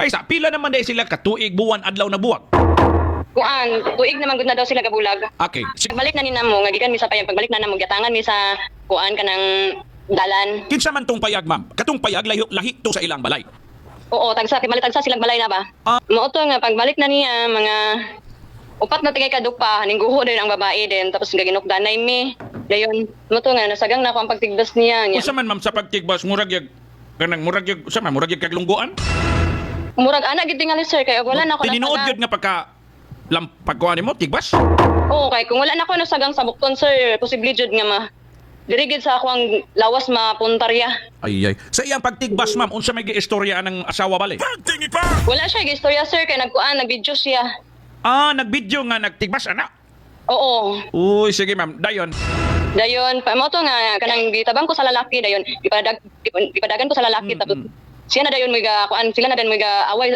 Ay sa pila naman dahil sila katuig buwan adlaw na buwak. Kuan, tuig naman gud na daw sila kabulag. Okay. Pagbalik na ni namo, nga gikan mi sa payag, pagbalik na namo giatangan mi sa kuan kanang dalan. Kinsa man tong payag ma'am? Katong payag lahi to sa ilang balay. Oo, tagsa tagsa silang balay na ba? Mao to nga pagbalik na niya mga upat na tigay kadukpa, ningguho din ang babae din, tapos gaginukdanay mi. Dayon, mo to nga nasagang na ako ang pagtigbas niya. Unsa man ma'am sa pagtigbas murag yag kanang murag yag sa man murag yag kaglungguan? Murag ana gid tingali sir kay wala na ako Tininuod gyud nga pagka pagkuhan mo tigbas? Oo, kay kung wala na ako nasagang sa bukton sir, posible jud nga ma dirigid sa ako ang lawas mapuntarya. Ay. Sa iyang pagtigbas ma'am, unsa may giistorya ng asawa bali? Wala siya gistorya sir kay nagkuan nagbidyo siya. Nagbidyo nga nagtigbas ana. Oo. Uy, sige ma'am, dayon. Dayon, mo to nga kanang gitabang ko sa lalaki dayon, ipadagan ko sa lalaki tapos siya na dayon may kuan, sila na dayon may away